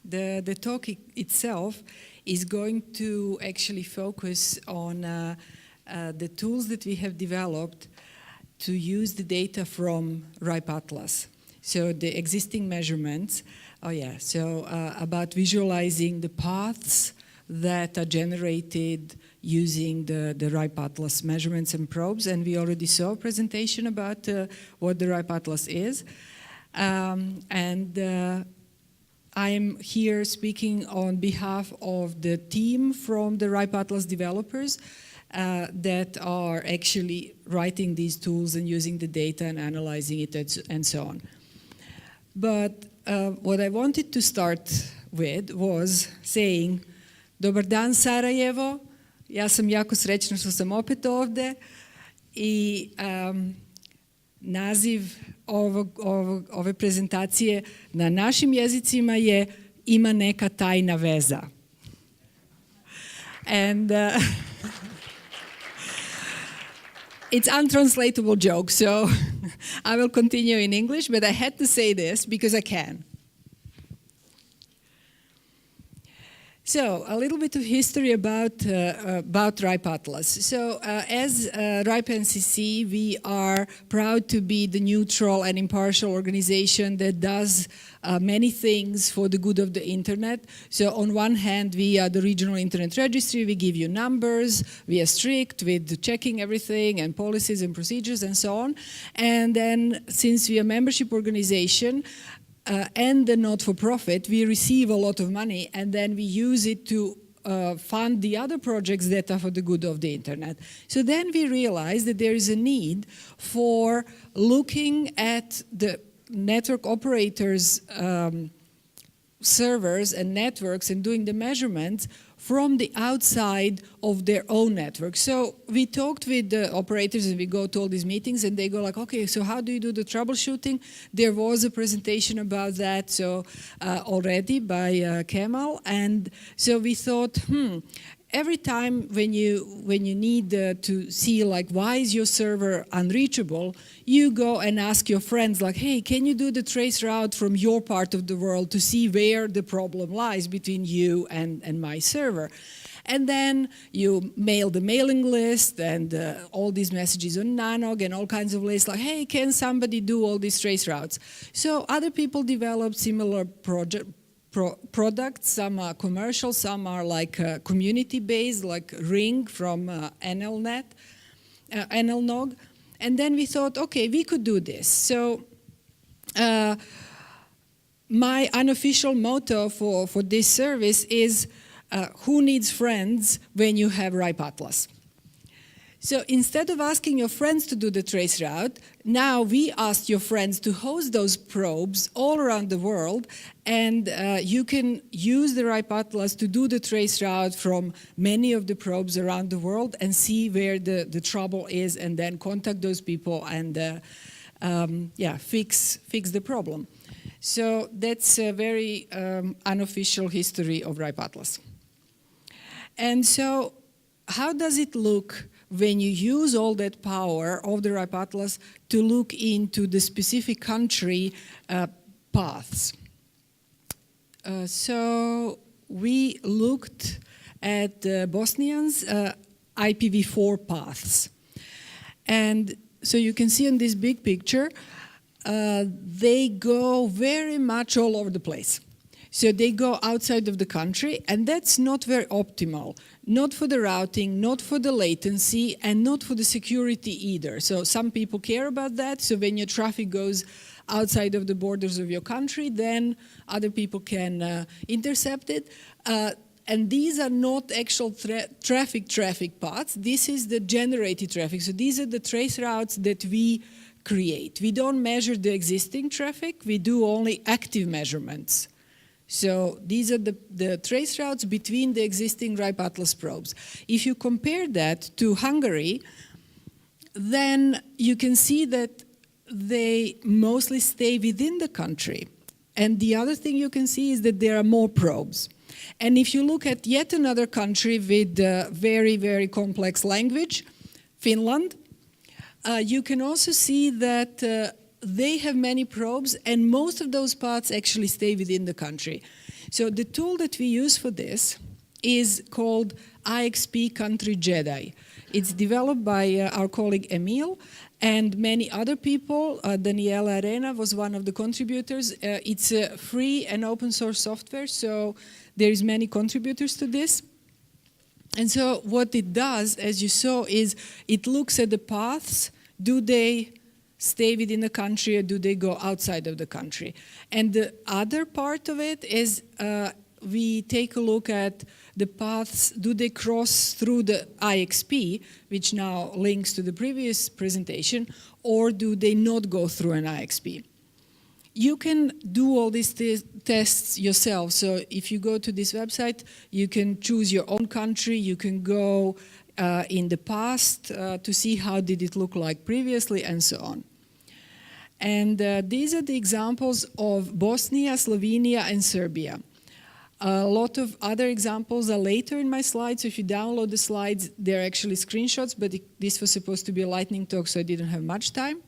The talk itself is going to actually focus on the tools that we have developed to use the data from RIPE Atlas. So the existing measurements, about visualizing the paths that are generated using the RIPE Atlas measurements and probes, and we already saw a presentation about what the RIPE Atlas is. I'm here speaking on behalf of the team from the RIPE Atlas developers that are actually writing these tools and using the data and analyzing it and so on. But what I wanted to start with was saying, dobar dan Sarajevo, ja sam jako srećna što sam opet ovde i naziv ove prezentacije na našim jezicima je Ima neka tajna veza. And it's untranslatable joke, so I will continue in English, but I had to say this because I can. So, a little bit of history about RIPE Atlas. So, as RIPE NCC, we are proud to be the neutral and impartial organization that does many things for the good of the internet. So, on one hand, we are the regional internet registry. We give you numbers. We are strict with checking everything and policies and procedures and so on. And then, since we are a membership organization, and the not-for-profit, we receive a lot of money and then we use it to fund the other projects that are for the good of the internet. So then we realized that there is a need for looking at the network operators' servers and networks and doing the measurements from the outside of their own network. So we talked with the operators and we go to all these meetings and they go like, okay, so how do you do the troubleshooting? There was a presentation about that already by Kemal, and so we thought, every time when you need to see like why is your server unreachable, you go and ask your friends like, hey, can you do the trace route from your part of the world to see where the problem lies between you and my server? And then you mail the mailing list and all these messages on Nanog and all kinds of lists like, hey, can somebody do all these trace routes? So other people developed similar products. Some are commercial, some are like community-based, like Ring from NLNet, NLNog. And then we thought, okay, we could do this. So my unofficial motto for this service is, who needs friends when you have RIPE Atlas? So instead of asking your friends to do the trace route, now we asked your friends to host those probes all around the world, and you can use the RIPE Atlas to do the trace route from many of the probes around the world and see where the trouble is, and then contact those people and fix the problem. So that's a very unofficial history of RIPE Atlas. And so how does it look when you use all that power of the RIPE Atlas to look into the specific country paths? So we looked at Bosnians' IPv4 paths. And so you can see in this big picture, they go very much all over the place. So they go outside of the country, and that's not very optimal. Not for the routing, not for the latency, and not for the security either. So some people care about that. So when your traffic goes outside of the borders of your country, then other people can intercept it. And these are not actual traffic paths. This is the generated traffic. So these are the trace routes that we create. We don't measure the existing traffic. We do only active measurements. So these are the trace routes between the existing RIPE Atlas probes. If you compare that to Hungary, then you can see that they mostly stay within the country. And the other thing you can see is that there are more probes. And if you look at yet another country with very, very complex language, Finland, you can also see that they have many probes, and most of those paths actually stay within the country. So the tool that we use for this is called IXP Country Jedi. It's developed by our colleague Emil and many other people. Daniela Arena was one of the contributors. It's a free and open source software, so there is many contributors to this. And so what it does, as you saw, is it looks at the paths. Do they stay within the country or do they go outside of the country? And the other part of it is we take a look at the paths. Do they cross through the IXP, which now links to the previous presentation, or do they not go through an IXP? You can do all these tests yourself. So if you go to this website, you can choose your own country. You can go in the past to see how did it look like previously and so on. And these are the examples of Bosnia, Slovenia, and Serbia. A lot of other examples are later in my slides. So if you download the slides, they're actually screenshots, but this was supposed to be a lightning talk, so I didn't have much time.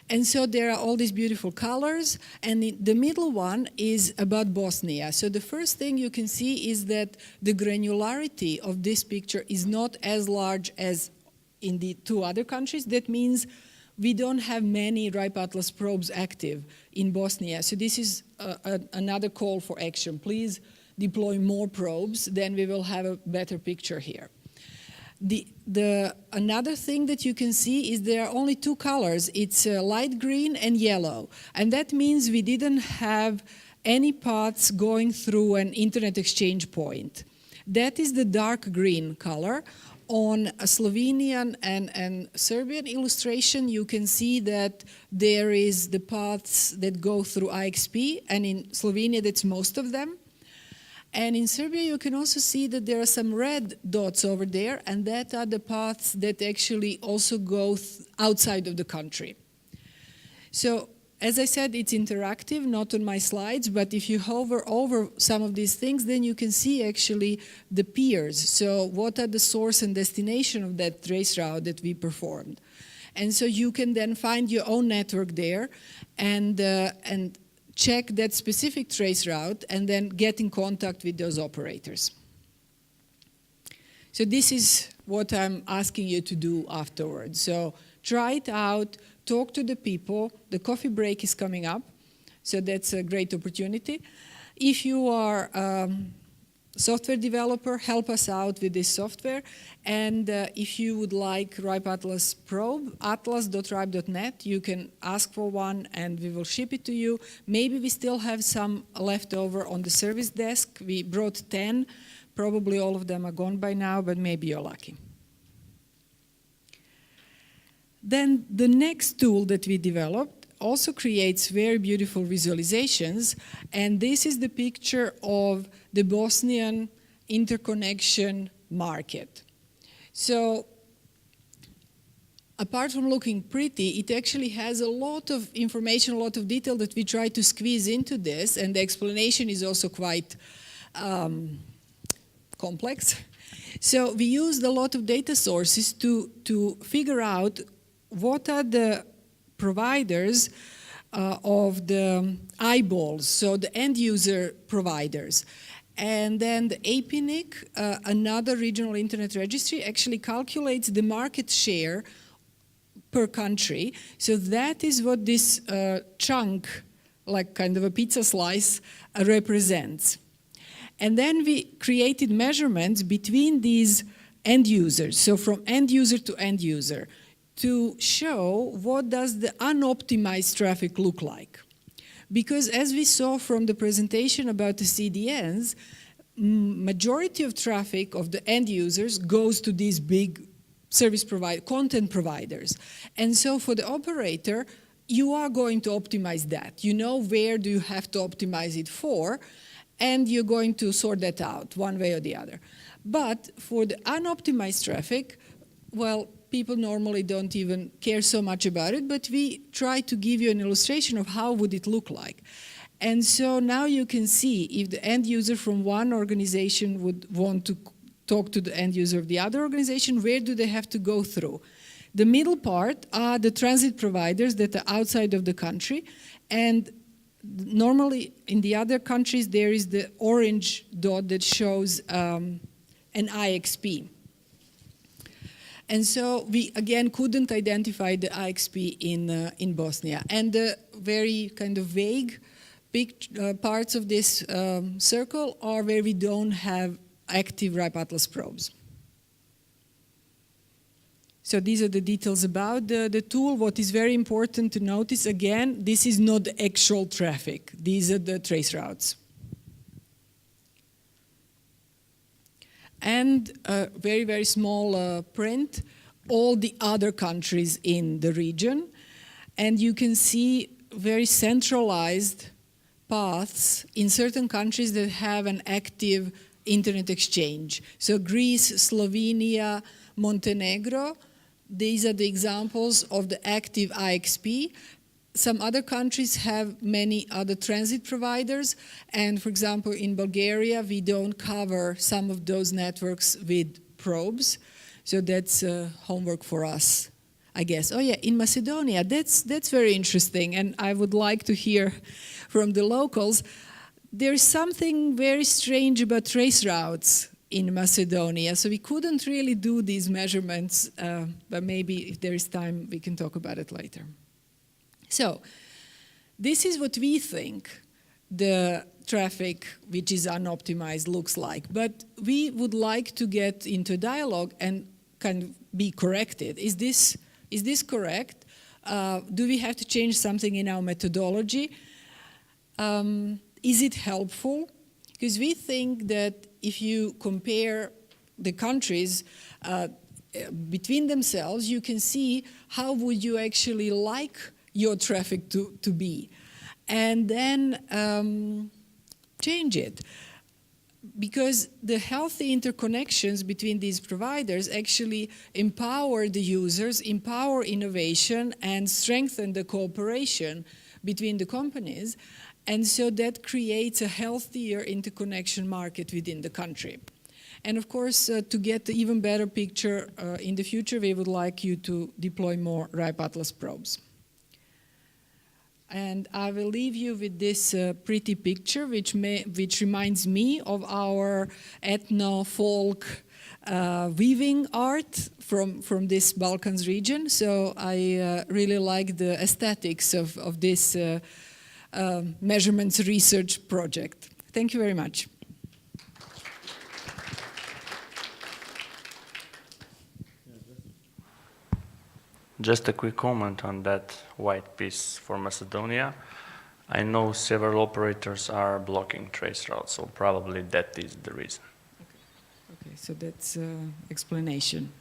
And so there are all these beautiful colors, and the middle one is about Bosnia. So the first thing you can see is that the granularity of this picture is not as large as in the two other countries. That means we don't have many RIPE Atlas probes active in Bosnia. So this is another call for action. Please deploy more probes, then we will have a better picture here. Another thing that you can see is there are only two colors. It's light green and yellow. And that means we didn't have any paths going through an internet exchange point. That is the dark green color. On a Slovenian and Serbian illustration, you can see that there is the paths that go through IXP, and in Slovenia, that's most of them. And in Serbia, you can also see that there are some red dots over there, and that are the paths that actually also go outside of the country. So, as I said, it's interactive, not on my slides, but if you hover over some of these things, then you can see actually the peers. So what are the source and destination of that trace route that we performed? And so you can then find your own network there and check that specific trace route and then get in contact with those operators. So this is what I'm asking you to do afterwards. So try it out, talk to the people. The coffee break is coming up, so that's a great opportunity. If you are a software developer, help us out with this software. And if you would like RIPE Atlas probe, atlas.ripe.net, you can ask for one and we will ship it to you. Maybe we still have some left over on the service desk. We brought 10. Probably all of them are gone by now, but maybe you're lucky. Then the next tool that we developed also creates very beautiful visualizations, and this is the picture of the Bosnian interconnection market. So apart from looking pretty, it actually has a lot of information, a lot of detail that we try to squeeze into this, and the explanation is also quite complex. So we used a lot of data sources to figure out what are the providers of the eyeballs, so the end user providers. And then the APNIC, another regional internet registry, actually calculates the market share per country. So that is what this chunk, like kind of a pizza slice, represents. And then we created measurements between these end users, so from end user to end user, to show what does the unoptimized traffic look like. Because as we saw from the presentation about the CDNs, majority of traffic of the end users goes to these big service content providers. And so for the operator, you are going to optimize that. You know where do you have to optimize it for, and you're going to sort that out one way or the other. But for the unoptimized traffic, well, people normally don't even care so much about it, but we try to give you an illustration of how would it look like. And so now you can see if the end user from one organization would want to talk to the end user of the other organization, where do they have to go through? The middle part are the transit providers that are outside of the country, and normally in the other countries there is the orange dot that shows an IXP. And so we again couldn't identify the IXP in Bosnia. And the very kind of vague parts of this circle are where we don't have active ripe atlas probes. So these are the details about the tool. What is very important to notice, again, this is not the actual traffic. These are the trace routes. And a very, very small print, all the other countries in the region. And you can see very centralized paths in certain countries that have an active internet exchange. So Greece, Slovenia, Montenegro, these are the examples of the active IXP. Some other countries have many other transit providers, and for example, in Bulgaria, we don't cover some of those networks with probes, so that's homework for us, I guess. Oh yeah, in Macedonia, that's very interesting, and I would like to hear from the locals. There's something very strange about trace routes in Macedonia, so we couldn't really do these measurements, but maybe if there is time, we can talk about it later. So, this is what we think the traffic which is unoptimized looks like, but we would like to get into dialogue and kind of be corrected. Is this correct? Do we have to change something in our methodology? Is it helpful? Because we think that if you compare the countries between themselves, you can see how would you actually like your traffic to be, and then change it. Because the healthy interconnections between these providers actually empower the users, empower innovation, and strengthen the cooperation between the companies. And so that creates a healthier interconnection market within the country. And of course, to get an even better picture in the future, we would like you to deploy more ripe atlas probes. And I will leave you with this pretty picture, which reminds me of our ethno-folk weaving art from this Balkans region. So I really like the aesthetics of this measurements research project. Thank you very much. Just a quick comment on that white piece for Macedonia. I know several operators are blocking trace routes, so probably that is the reason. Okay, so that's explanation.